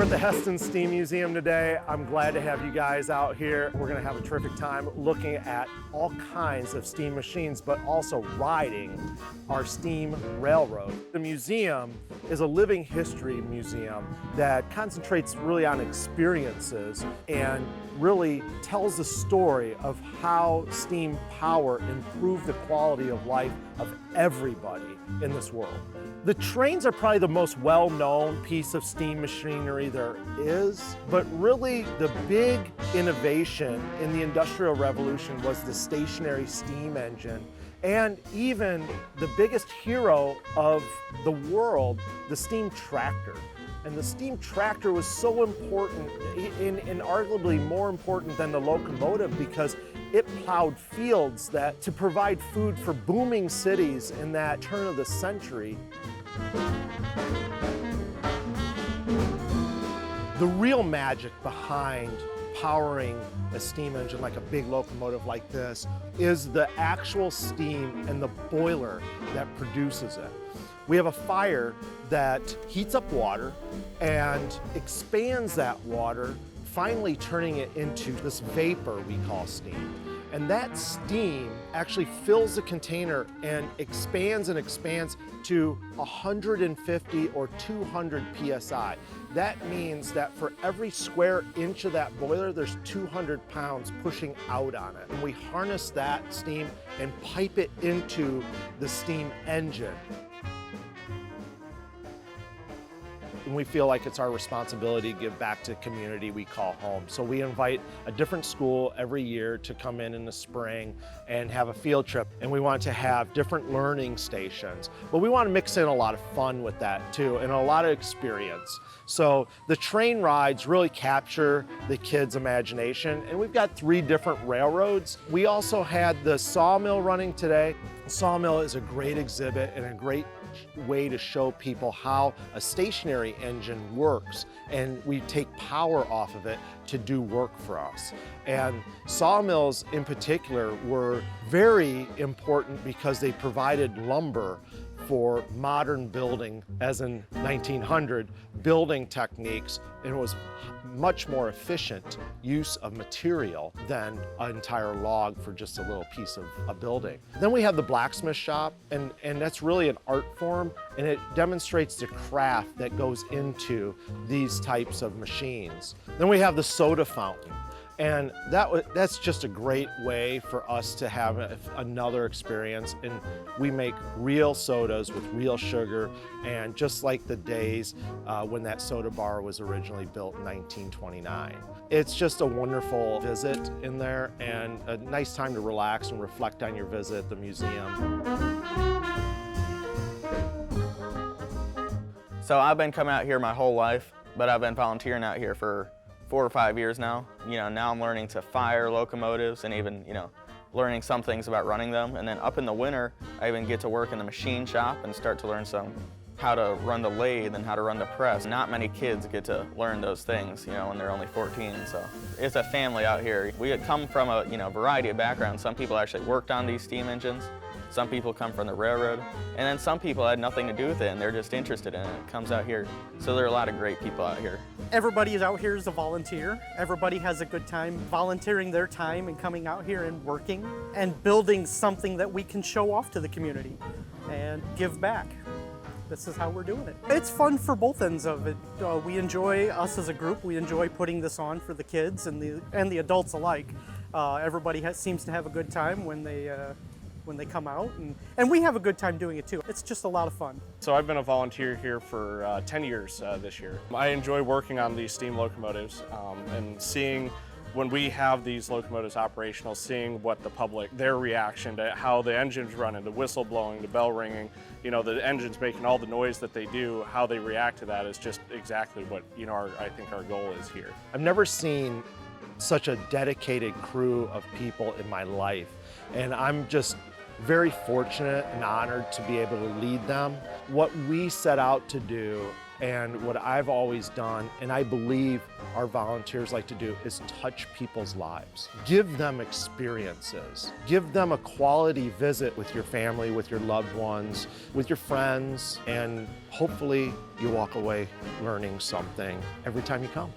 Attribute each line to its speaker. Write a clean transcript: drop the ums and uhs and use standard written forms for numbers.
Speaker 1: We're at the Hesston Steam Museum today. I'm glad to have you guys out here. We're gonna have a terrific time looking at all kinds of steam machines, but also riding our steam railroad. The museum is a living history museum that concentrates really on experiences and really tells the story of how steam power improved the quality of life of everybody in this world. The trains are probably the most well-known piece of steam machinery there is, but really the big innovation in the Industrial Revolution was the stationary steam engine, and even the biggest hero of the world, the steam tractor. And the steam tractor was so important, and arguably more important than the locomotive, because it plowed fields that to provide food for booming cities in that turn of the century. The real magic behind powering a steam engine like a big locomotive like this is the actual steam and the boiler that produces it. We have a fire that heats up water and expands that water, finally turning it into this vapor we call steam. And that steam actually fills the container and expands to 150 or 200 PSI. That means that for every square inch of that boiler, there's 200 pounds pushing out on it. And we harness that steam and pipe it into the steam engine. And we feel like it's our responsibility to give back to the community we call home. So we invite a different school every year to come in the spring and have a field trip. And we want to have different learning stations. But we want to mix in a lot of fun with that too, and a lot of experience. So the train rides really capture the kids' imagination. And we've got 3 different railroads. We also had the sawmill running today. The sawmill is a great exhibit and a great way to show people how a stationary engine works, and we take power off of it to do work for us. And sawmills in particular were very important because they provided lumber for modern building, as in 1900, building techniques, and it was much more efficient use of material than an entire log for just a little piece of a building. Then we have the blacksmith shop, and that's really an art form, and it demonstrates the craft that goes into these types of machines. Then we have the soda fountain. And that's just a great way for us to have another experience. And we make real sodas with real sugar, and just like the days when that soda bar was originally built in 1929. It's just a wonderful visit in there, and a nice time to relax and reflect on your visit at the museum.
Speaker 2: So I've been coming out here my whole life, but I've been volunteering out here for 4 or 5 years now. Now I'm learning to fire locomotives and even, learning some things about running them. And then up in the winter, I even get to work in the machine shop and start to learn how to run the lathe and how to run the press. Not many kids get to learn those things, when they're only 14. So it's a family out here. We come from a, variety of backgrounds. Some people actually worked on these steam engines. Some people come from the railroad, and then some people had nothing to do with it and they're just interested in it. It comes out here. So there are a lot of great people out here.
Speaker 3: Everybody is out here as a volunteer. Everybody has a good time volunteering their time and coming out here and working and building something that we can show off to the community and give back. This is how we're doing it. It's fun for both ends of it. We enjoy, us as a group, we enjoy putting this on for the kids and the adults alike. Everybody seems to have a good time when they come out, and we have a good time doing it too. It's just a lot of fun.
Speaker 4: So I've been a volunteer here for 10 years this year. I enjoy working on these steam locomotives and seeing when we have these locomotives operational, seeing what the public, their reaction to how the engine's running, the whistle blowing, the bell ringing, the engine's making all the noise that they do, how they react to that is just exactly what, I think our goal is here.
Speaker 1: I've never seen such a dedicated crew of people in my life, and I'm just very fortunate and honored to be able to lead them. What we set out to do And what I've always done, and I believe our volunteers like to do, is touch people's lives. Give them experiences. Give them a quality visit with your family, with your loved ones, with your friends, and hopefully you walk away learning something every time you come.